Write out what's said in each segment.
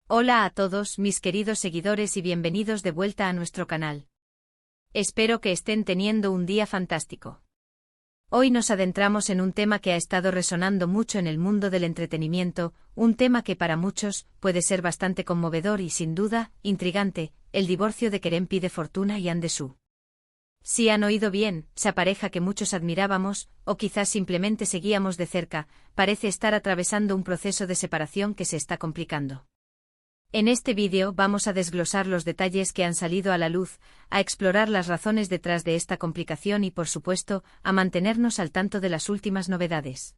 Hola a todos mis queridos seguidores y bienvenidos de vuelta a nuestro canal. Espero que estén teniendo un día fantástico. Hoy nos adentramos en un tema que ha estado resonando mucho en el mundo del entretenimiento, un tema que para muchos puede ser bastante conmovedor y sin duda, intrigante, el divorcio de Kerem Pide Fortuna y Anne Su. Si han oído bien, esa pareja que muchos admirábamos, o quizás simplemente seguíamos de cerca, parece estar atravesando un proceso de separación que se está complicando. En este vídeo vamos a desglosar los detalles que han salido a la luz, a explorar las razones detrás de esta complicación y por supuesto, a mantenernos al tanto de las últimas novedades.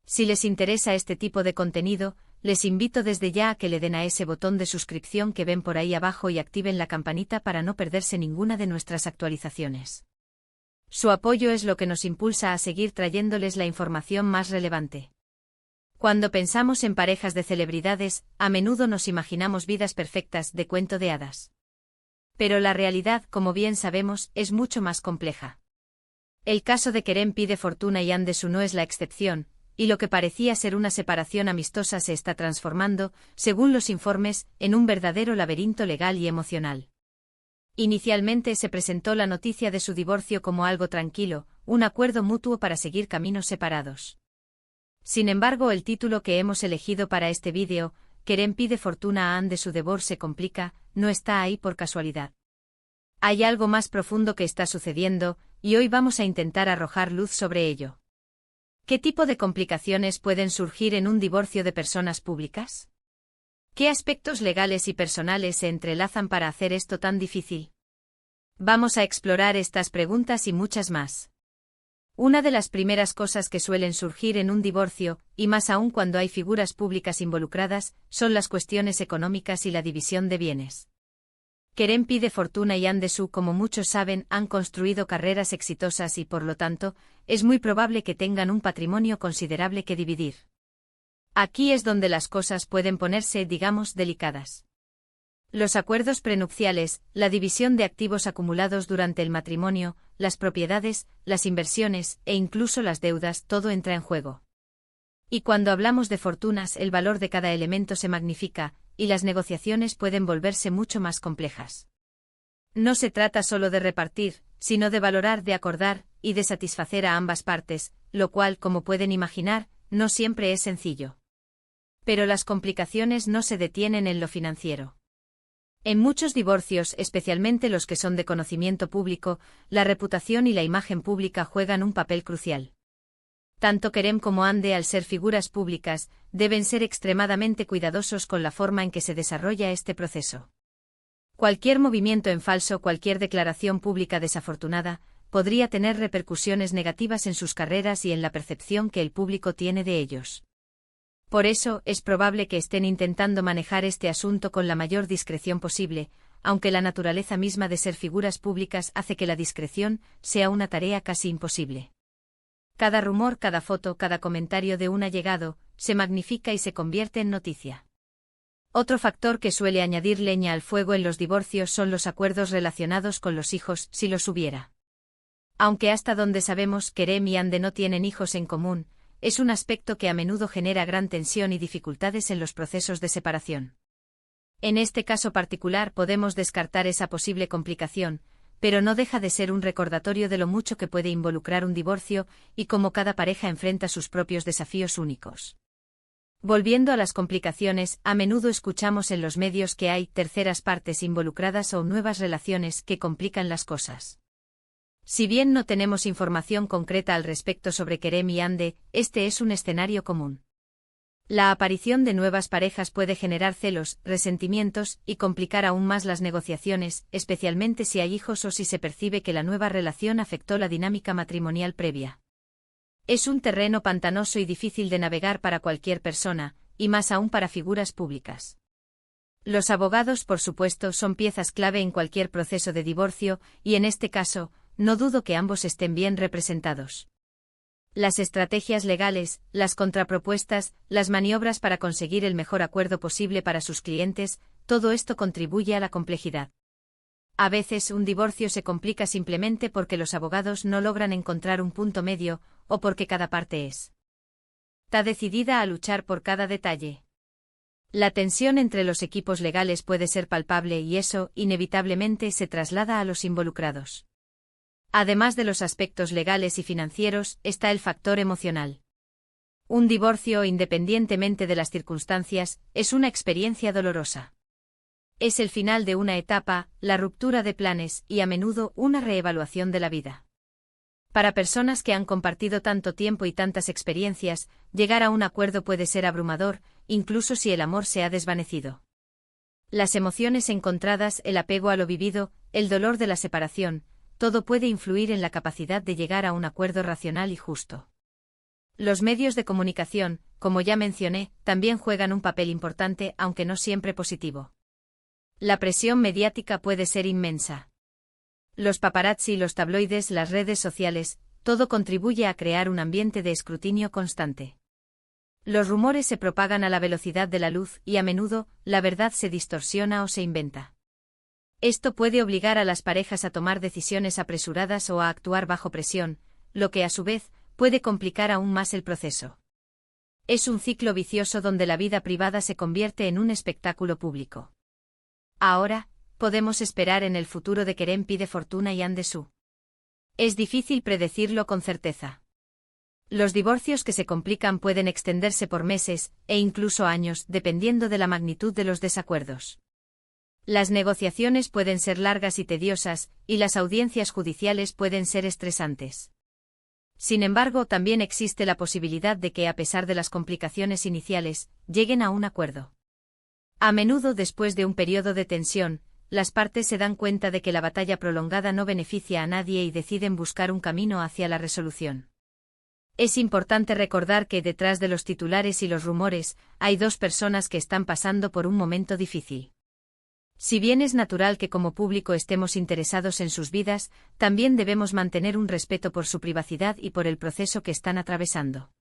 Si les interesa este tipo de contenido, les invito desde ya a que le den a ese botón de suscripción que ven por ahí abajo y activen la campanita para no perderse ninguna de nuestras actualizaciones. Su apoyo es lo que nos impulsa a seguir trayéndoles la información más relevante. Cuando pensamos en parejas de celebridades, a menudo nos imaginamos vidas perfectas de cuento de hadas. Pero la realidad, como bien sabemos, es mucho más compleja. El caso de Kerem Pide Fortuna y Anne Su no es la excepción, y lo que parecía ser una separación amistosa se está transformando, según los informes, en un verdadero laberinto legal y emocional. Inicialmente se presentó la noticia de su divorcio como algo tranquilo, un acuerdo mutuo para seguir caminos separados. Sin embargo, el título que hemos elegido para este vídeo, Kerem Pide Fortuna a Anne Su divorcio se complica, no está ahí por casualidad. Hay algo más profundo que está sucediendo, y hoy vamos a intentar arrojar luz sobre ello. ¿Qué tipo de complicaciones pueden surgir en un divorcio de personas públicas? ¿Qué aspectos legales y personales se entrelazan para hacer esto tan difícil? Vamos a explorar estas preguntas y muchas más. Una de las primeras cosas que suelen surgir en un divorcio, y más aún cuando hay figuras públicas involucradas, son las cuestiones económicas y la división de bienes. Kerem Pide Fortuna y Anne Su, como muchos saben, han construido carreras exitosas y por lo tanto, es muy probable que tengan un patrimonio considerable que dividir. Aquí es donde las cosas pueden ponerse, digamos, delicadas. Los acuerdos prenupciales, la división de activos acumulados durante el matrimonio, las propiedades, las inversiones e incluso las deudas, todo entra en juego. Y cuando hablamos de fortunas, el valor de cada elemento se magnifica, y las negociaciones pueden volverse mucho más complejas. No se trata solo de repartir, sino de valorar, de acordar, y de satisfacer a ambas partes, lo cual, como pueden imaginar, no siempre es sencillo. Pero las complicaciones no se detienen en lo financiero. En muchos divorcios, especialmente los que son de conocimiento público, la reputación y la imagen pública juegan un papel crucial. Tanto Kerem como Anne, al ser figuras públicas, deben ser extremadamente cuidadosos con la forma en que se desarrolla este proceso. Cualquier movimiento en falso, cualquier declaración pública desafortunada, podría tener repercusiones negativas en sus carreras y en la percepción que el público tiene de ellos. Por eso, es probable que estén intentando manejar este asunto con la mayor discreción posible, aunque la naturaleza misma de ser figuras públicas hace que la discreción sea una tarea casi imposible. Cada rumor, cada foto, cada comentario de un allegado, se magnifica y se convierte en noticia. Otro factor que suele añadir leña al fuego en los divorcios son los acuerdos relacionados con los hijos, si los hubiera. Aunque hasta donde sabemos, Kerem y Anne no tienen hijos en común, es un aspecto que a menudo genera gran tensión y dificultades en los procesos de separación. En este caso particular podemos descartar esa posible complicación, pero no deja de ser un recordatorio de lo mucho que puede involucrar un divorcio y cómo cada pareja enfrenta sus propios desafíos únicos. Volviendo a las complicaciones, a menudo escuchamos en los medios que hay terceras partes involucradas o nuevas relaciones que complican las cosas. Si bien no tenemos información concreta al respecto sobre Kerem y Anne, este es un escenario común. La aparición de nuevas parejas puede generar celos, resentimientos y complicar aún más las negociaciones, especialmente si hay hijos o si se percibe que la nueva relación afectó la dinámica matrimonial previa. Es un terreno pantanoso y difícil de navegar para cualquier persona, y más aún para figuras públicas. Los abogados, por supuesto, son piezas clave en cualquier proceso de divorcio, y en este caso, no dudo que ambos estén bien representados. Las estrategias legales, las contrapropuestas, las maniobras para conseguir el mejor acuerdo posible para sus clientes, todo esto contribuye a la complejidad. A veces un divorcio se complica simplemente porque los abogados no logran encontrar un punto medio, o porque cada parte está decidida a luchar por cada detalle. La tensión entre los equipos legales puede ser palpable y eso, inevitablemente, se traslada a los involucrados. Además de los aspectos legales y financieros, está el factor emocional. Un divorcio, independientemente de las circunstancias, es una experiencia dolorosa. Es el final de una etapa, la ruptura de planes y a menudo una reevaluación de la vida. Para personas que han compartido tanto tiempo y tantas experiencias, llegar a un acuerdo puede ser abrumador, incluso si el amor se ha desvanecido. Las emociones encontradas, el apego a lo vivido, el dolor de la separación, todo puede influir en la capacidad de llegar a un acuerdo racional y justo. Los medios de comunicación, como ya mencioné, también juegan un papel importante, aunque no siempre positivo. La presión mediática puede ser inmensa. Los paparazzi, los tabloides, las redes sociales, todo contribuye a crear un ambiente de escrutinio constante. Los rumores se propagan a la velocidad de la luz y a menudo, la verdad se distorsiona o se inventa. Esto puede obligar a las parejas a tomar decisiones apresuradas o a actuar bajo presión, lo que a su vez puede complicar aún más el proceso. Es un ciclo vicioso donde la vida privada se convierte en un espectáculo público. Ahora, podemos esperar en el futuro de Kerem pide fortuna y Andesu. Es difícil predecirlo con certeza. Los divorcios que se complican pueden extenderse por meses, e incluso años, dependiendo de la magnitud de los desacuerdos. Las negociaciones pueden ser largas y tediosas, y las audiencias judiciales pueden ser estresantes. Sin embargo, también existe la posibilidad de que, a pesar de las complicaciones iniciales, lleguen a un acuerdo. A menudo, después de un periodo de tensión, las partes se dan cuenta de que la batalla prolongada no beneficia a nadie y deciden buscar un camino hacia la resolución. Es importante recordar que detrás de los titulares y los rumores, hay dos personas que están pasando por un momento difícil. Si bien es natural que como público estemos interesados en sus vidas, también debemos mantener un respeto por su privacidad y por el proceso que están atravesando.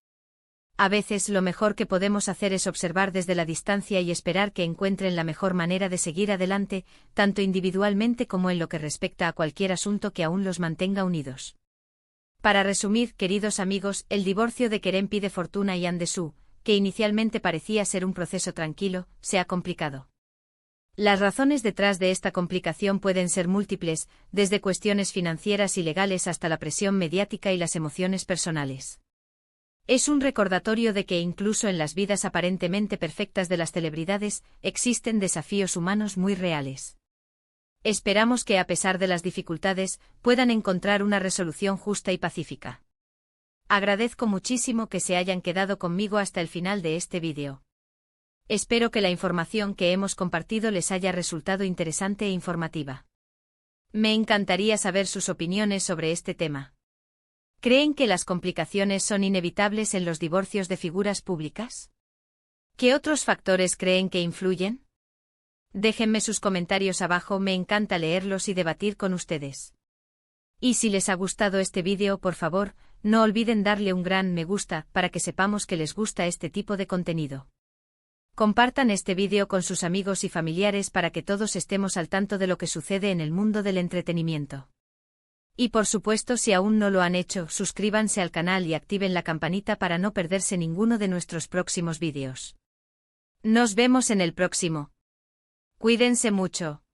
A veces lo mejor que podemos hacer es observar desde la distancia y esperar que encuentren la mejor manera de seguir adelante, tanto individualmente como en lo que respecta a cualquier asunto que aún los mantenga unidos. Para resumir, queridos amigos, el divorcio de Kerem pide fortuna y Andesu, que inicialmente parecía ser un proceso tranquilo, se ha complicado. Las razones detrás de esta complicación pueden ser múltiples, desde cuestiones financieras y legales hasta la presión mediática y las emociones personales. Es un recordatorio de que incluso en las vidas aparentemente perfectas de las celebridades, existen desafíos humanos muy reales. Esperamos que, a pesar de las dificultades, puedan encontrar una resolución justa y pacífica. Agradezco muchísimo que se hayan quedado conmigo hasta el final de este vídeo. Espero que la información que hemos compartido les haya resultado interesante e informativa. Me encantaría saber sus opiniones sobre este tema. ¿Creen que las complicaciones son inevitables en los divorcios de figuras públicas? ¿Qué otros factores creen que influyen? Déjenme sus comentarios abajo, me encanta leerlos y debatir con ustedes. Y si les ha gustado este vídeo, por favor, no olviden darle un gran me gusta para que sepamos que les gusta este tipo de contenido. Compartan este vídeo con sus amigos y familiares para que todos estemos al tanto de lo que sucede en el mundo del entretenimiento. Y por supuesto, si aún no lo han hecho, suscríbanse al canal y activen la campanita para no perderse ninguno de nuestros próximos vídeos. Nos vemos en el próximo. Cuídense mucho.